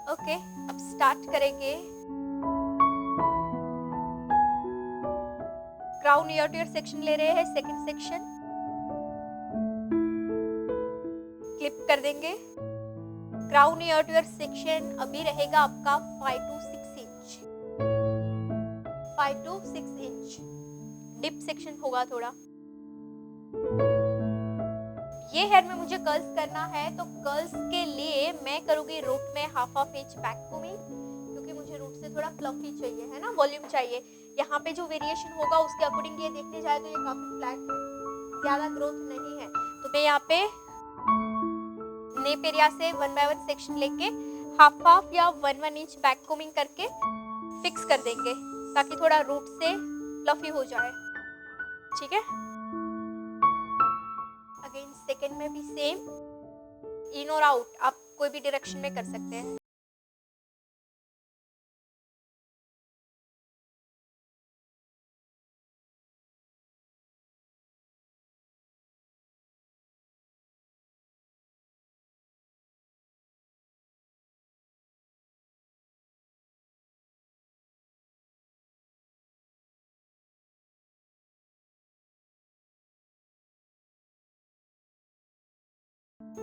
Okay, अब start करेंगे। Crown ear to ear section ले रहे हैं, सेकंड सेक्शन क्लिप कर देंगे। Crown ear to ear section अभी रहेगा आपका 5 to 6 inch, 5 to 6 inch dip section होगा थोड़ा। ये हेयर में मुझे कर्ल्स करना है, तो कर्ल्स के लिए मैं करूंगी रूट में हाफ इंच बैक कोमिंग, क्योंकि मुझे रूट से थोड़ा फ्लफी चाहिए है ना, वॉल्यूम चाहिए। यहाँ पे जो वेरिएशन होगा उसके अकॉर्डिंग ये देखने जाए तो ये काफी फ्लैट है, ज्यादा ग्रोथ नहीं है। तो मैं यहाँ पे नेप एरिया से 1 by 1 सेक्शन लेके हाफ या 1 इंच बैक कोमिंग करके फिक्स कर देंगे, ताकि थोड़ा रूट से फ्लफी हो जाए। ठीक है, अगेन सेकंड में भी सेम, इन और आउट आप कोई भी डायरेक्शन में कर सकते हैं।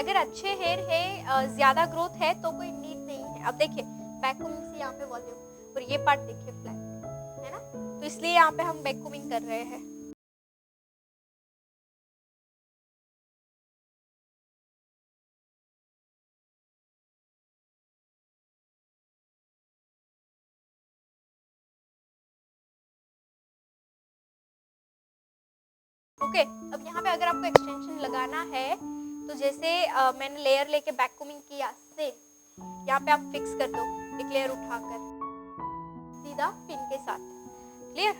अगर अच्छे हेयर है, ज्यादा ग्रोथ है तो कोई नीड नहीं है। अब देखिए बैक कोमिंग से यहाँ पे वॉल्यूम और ये पार्ट देखिए फ्लैट है ना, तो इसलिए यहाँ पे हम बैक कोमिंग कर रहे हैं। ओके, अब यहाँ पे अगर आपको एक्सटेंशन लगाना है तो जैसे मैंने लेयर लेके बैक कोमिंग किया से यहाँ पे आप फिक्स कर दो, एक लेयर उठाकर सीधा पिन के साथ। क्लियर?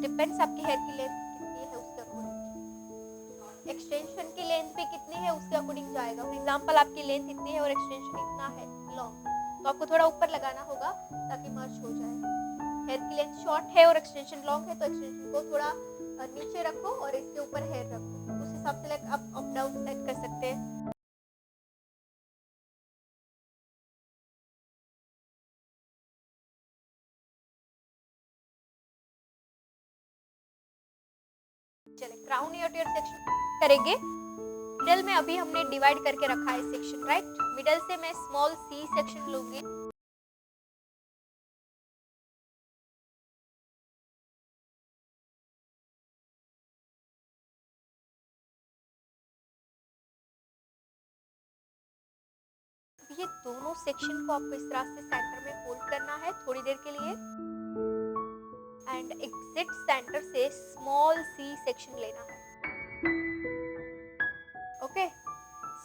डिपेंड्स आपकी हेयर की लेंथ कितनी है उसके अकॉर्डिंग, एक्सटेंशन की लेंथ भी कितनी है उसके अकॉर्डिंग जाएगा। फॉर एग्जांपल आपकी लेंथ इतनी है और एक्सटेंशन इतना है लॉन्ग, तो आपको थोड़ा ऊपर लगाना होगा ताकि मर्ज हो जाए। हेयर की लेंथ शॉर्ट है और एक्सटेंशन लॉन्ग है, तो एक्सटेंशन को थोड़ा नीचे रखो और इसके ऊपर हेयर रखो, उस हिसाब से आप अप डाउन सेट कर सकते हैं। चले crown ear to ear section करेंगे। मिडल में अभी हमने डिवाइड करके रखा है सेक्शन, राइट? मिडल से मैं स्मॉल सी सेक्शन लूंगी। ये दोनों सेक्शन को आपको इस तरह से सेंटर में होल्ड करना है थोड़ी देर के लिए, एंड एग्जिट सेंटर से स्मॉल सी सेक्शन लेना है। ओके,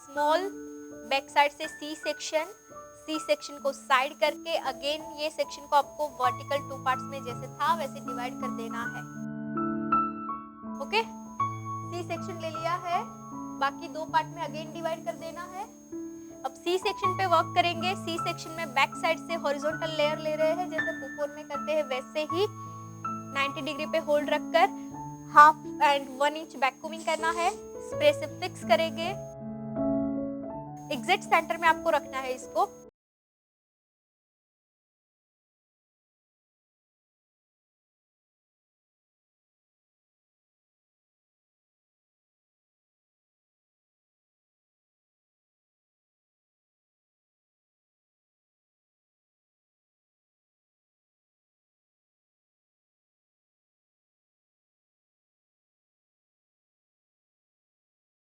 स्मॉल बैक साइड से सी सेक्शन को साइड करके अगेन ये सेक्शन को आपको वर्टिकल 2 पार्ट्स में जैसे था वैसे डिवाइड कर देना है। ओके, सी सेक्शन ले लिया है, बाकी 2 पार्ट में अगेन डिवाइड कर देना है। अब सी सेक्शन पे वर्क करेंगे। सी सेक्शन में बैक साइड से हॉरिजॉन्टल लेयर ले रहे हैं, जैसे पुपोन में करते हैं वैसे ही 90 डिग्री पे होल्ड रखकर half and 1 inch back combing करना है। स्प्रे से फिक्स करेंगे, एग्जैक्ट सेंटर में आपको रखना है इसको।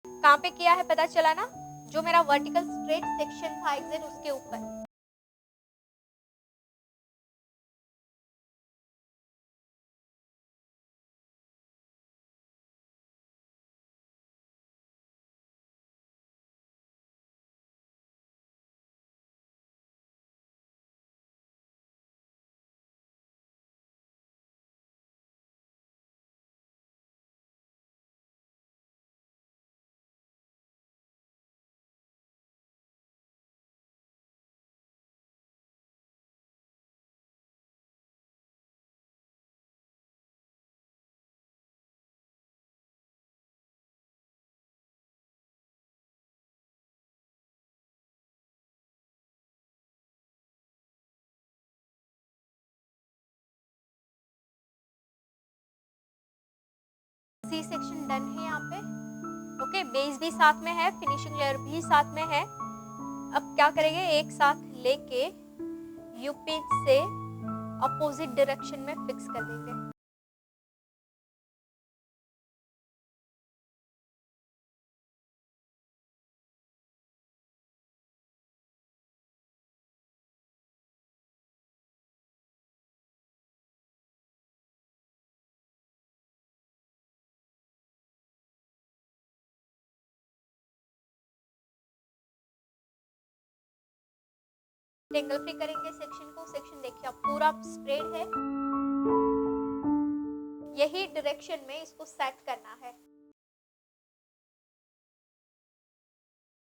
कहाँ पे किया है पता चला ना, जो मेरा वर्टिकल स्ट्रेट सेक्शन था एग्जैक्ट उसके ऊपर। सी सेक्शन डन है यहाँ पे। ओके, बेस भी साथ में है, फिनिशिंग लेयर भी साथ में है। अब क्या करेंगे, एक साथ लेके यू पिन से अपोजिट डायरेक्शन में फिक्स कर देंगे। टेंगल फ्री करेंगे सेक्शन को। सेक्शन देखिए अब पूरा स्प्रेड है, यही डायरेक्शन में इसको सेट करना है।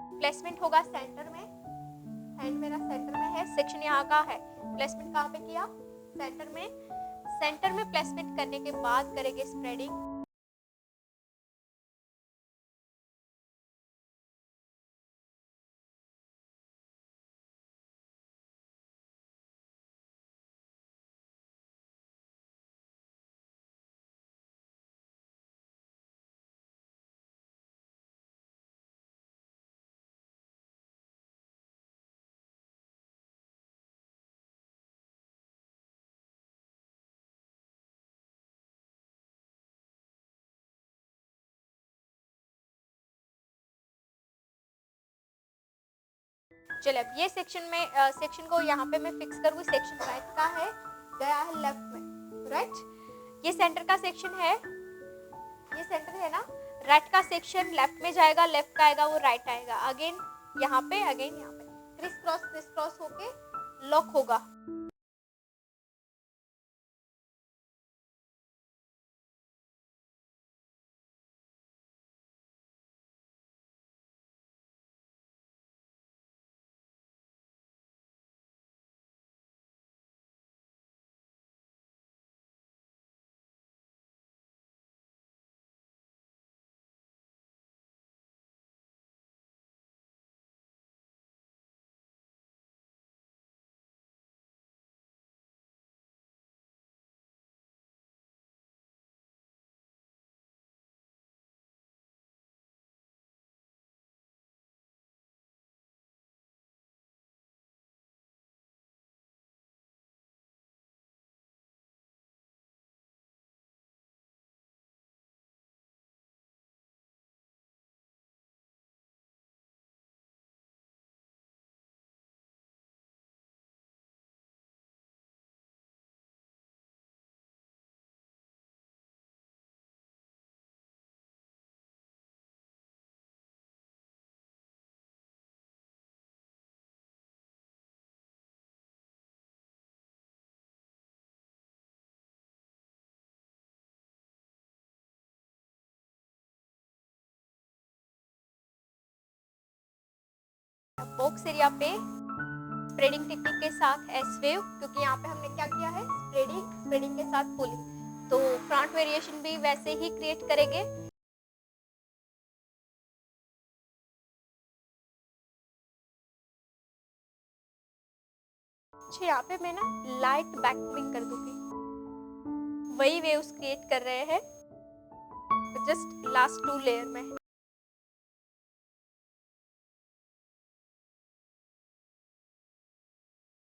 प्लेसमेंट होगा सेंटर में, हैंड मेरा सेंटर में है, सेक्शन यहाँ का है। प्लेसमेंट कहाँ पे किया, सेंटर में। सेंटर में प्लेसमेंट करने के बाद करेंगे स्प्रेडिंग। चलिए अब ये सेक्शन में सेक्शन को यहाँ पे मैं फिक्स करूँगी। सेक्शन राइट का है, गया है लेफ्ट में, राइट। ये सेंटर का सेक्शन है, ये सेंटर है ना। राइट का सेक्शन लेफ्ट में जाएगा, लेफ्ट का आएगा वो राइट आएगा। अगेन यहाँ पे, अगेन यहाँ पे, क्रिस क्रॉस होके लॉक होगा। बॉक्स एरिया पे स्प्रेडिंग टेक्निक के साथ एस वेव, क्योंकि यहाँ पे हमने क्या किया है, स्प्रेडिंग के साथ पुलिंग, तो फ्रंट वेरिएशन भी वैसे ही क्रिएट करेंगे। अच्छा, यहाँ पे मैं ना लाइट बैकविंग कर दूंगी, वही वेव्स क्रिएट कर रहे हैं जस्ट लास्ट 2 लेयर में।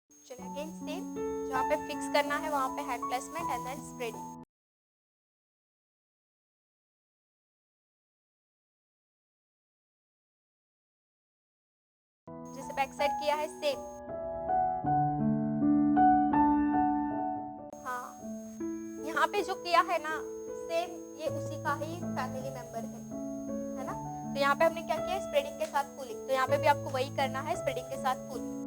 चलिए अगेन सेम, जहाँ पे फिक्स करना है वहाँ पे hand placement and then spreading. जैसे बैक साइड किया है सेम। हाँ, यहाँ पे जो किया है ना सेम, ये उसी का ही फैमिली मेंबर है ना। तो यहाँ पे हमने क्या किया, स्प्रेडिंग के साथ पुलिंग, तो यहाँ पे भी आपको वही करना है, स्प्रेडिंग के साथ पुलिंग।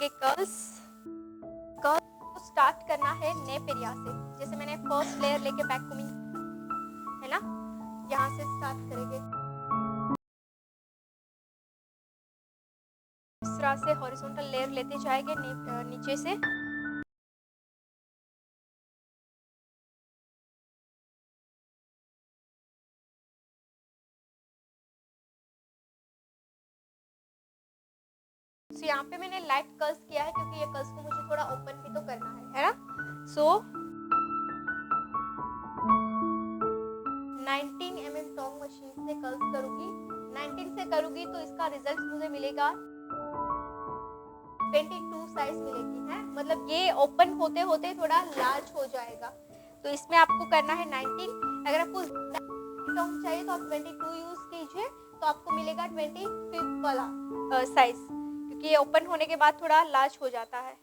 करेंगे कर्ल्स। कर्ल को स्टार्ट करना है नेप एरिया से, जैसे मैंने फर्स्ट लेयर लेके बैक कोमिंग है ना, यहाँ से स्टार्ट करेंगे। इस तरह से हॉरिजॉन्टल लेयर लेते जाएंगे नीचे से। तो यहाँ पे मैंने लाइट कर्ल्स किया है क्योंकि ये कर्ल्स को मुझे थोड़ा ओपन भी तो करना है ना। सो 19 mm टॉन्ग मशीन से कर्ल्स करूंगी। 19 से करूंगी तो इसका रिजल्ट मुझे मिलेगा 22 साइज मिलेगी है, मतलब ये ओपन होते होते थोड़ा लार्ज हो जाएगा। तो इसमें आपको करना है 19। अगर आपको टॉन्ग चाहिए तो आप 22 यूज कीजिए, तो आपको मिलेगा 25 वाला साइज, क्योंकि ये ओपन होने के बाद थोड़ा लार्ज हो जाता है।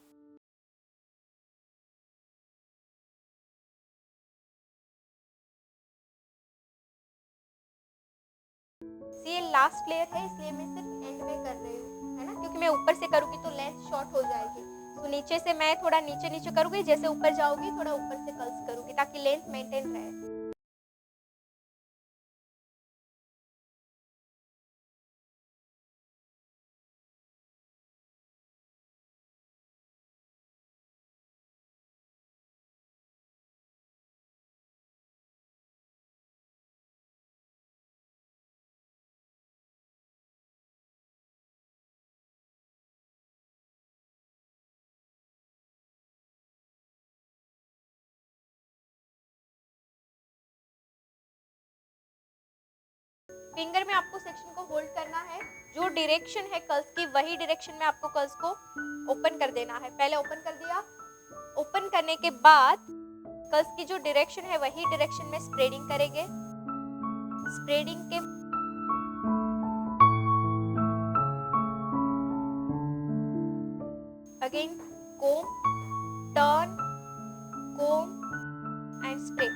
ये लास्ट लेयर है इसलिए मैं सिर्फ एंड में कर रही हूँ है ना, क्योंकि मैं ऊपर से करूँगी तो लेंथ शॉर्ट हो जाएगी। तो नीचे से मैं थोड़ा नीचे नीचे करूँगी, जैसे ऊपर जाऊँगी थोड़ा ऊपर से कर्ल्स करूँगी ताकि लेंथ मेंटेन रहे। फिंगर में आपको सेक्शन को होल्ड करना है, जो डायरेक्शन है कर्ल्स की वही डायरेक्शन में आपको कर्ल्स को ओपन कर देना है। पहले ओपन कर दिया, ओपन करने के बाद कर्ल्स की जो डायरेक्शन है वही डायरेक्शन में स्प्रेडिंग करेंगे। स्प्रेडिंग के again comb, turn, comb and spray.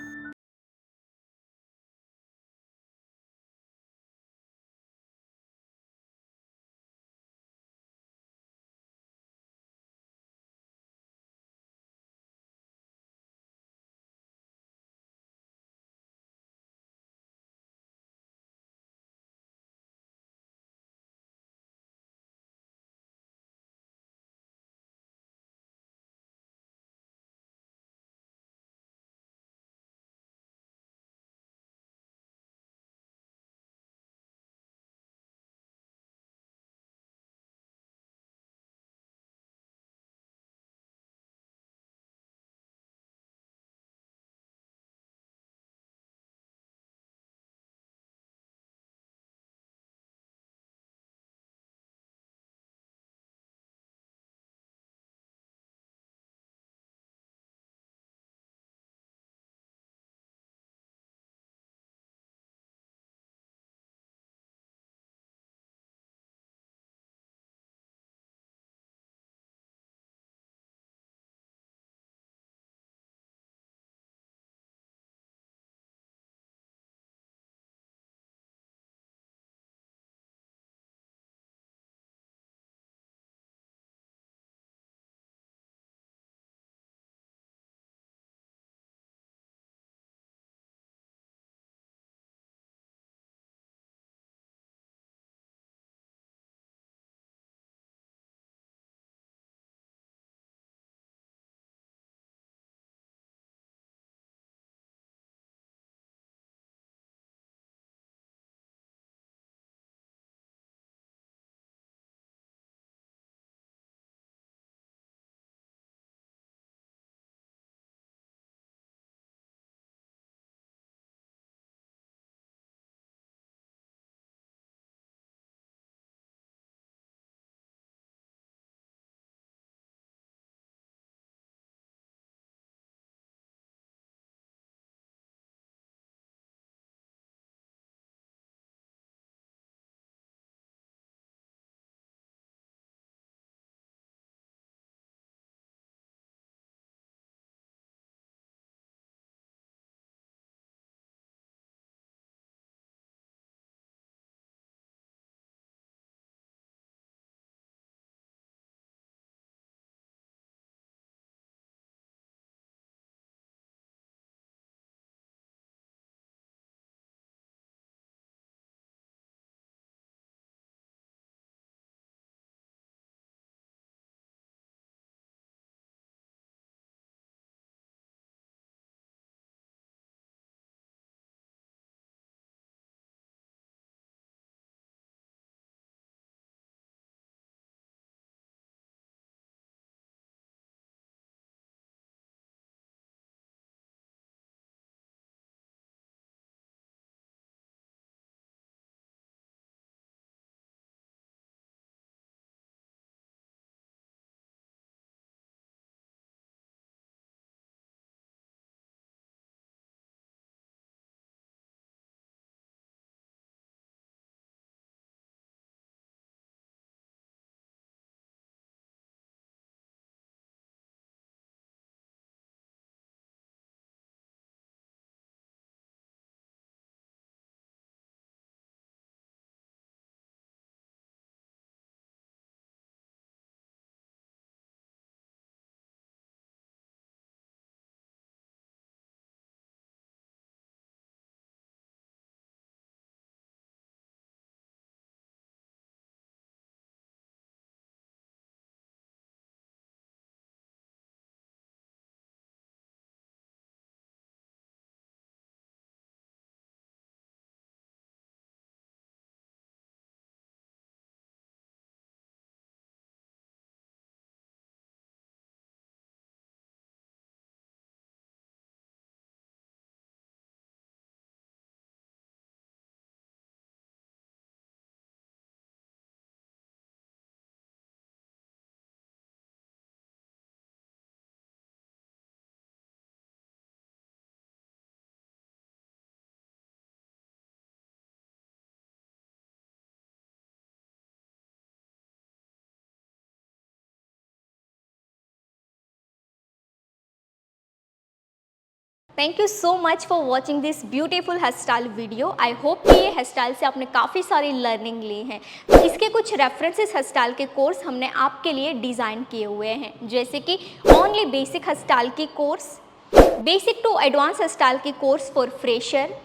Thank you so much for watching this beautiful hair style video. I hope कि ये हेयर स्टाइल से आपने काफ़ी सारी लर्निंग ली है। तो इसके कुछ रेफरेंसेस हेयर स्टाइल के कोर्स हमने आपके लिए डिज़ाइन किए हुए हैं, जैसे कि ओनली बेसिक हेयर स्टाइल की course, basic to advance hair style की course for fresher,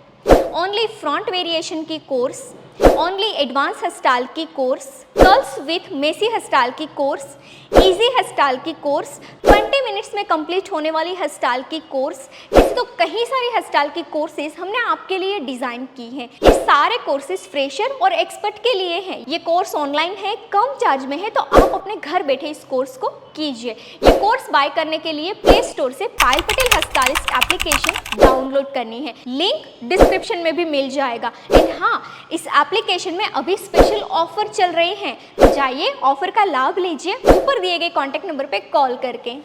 only front variation की course, only advance hair style की course, curls with messy hair style की कोर्स, इजी हेयर स्टाइल की course, 20 minutes में complete होने वाली hair style की course. ऐसे तो कई सारी हेयर स्टाइल की कोर्सेज हमने आपके लिए डिजाइन की हैं। ये सारे कोर्सेज फ्रेशर और एक्सपर्ट के लिए हैं। ये कोर्स ऑनलाइन है, कम चार्ज में है, तो आप अपने घर बैठे इस कोर्स को कीजिए। ये कोर्स बाय करने के लिए प्ले स्टोर से Payal Patel hair stylist application download करनी है, लिंक डिस्क्रिप्शन में भी मिल जाएगा। एंड हाँ, इस एप्लीकेशन में अभी स्पेशल ऑफर चल रहे हैं, तो जाइए ऑफर का लाभ लीजिए ऊपर दिए गए कॉन्टैक्ट नंबर पे कॉल करके।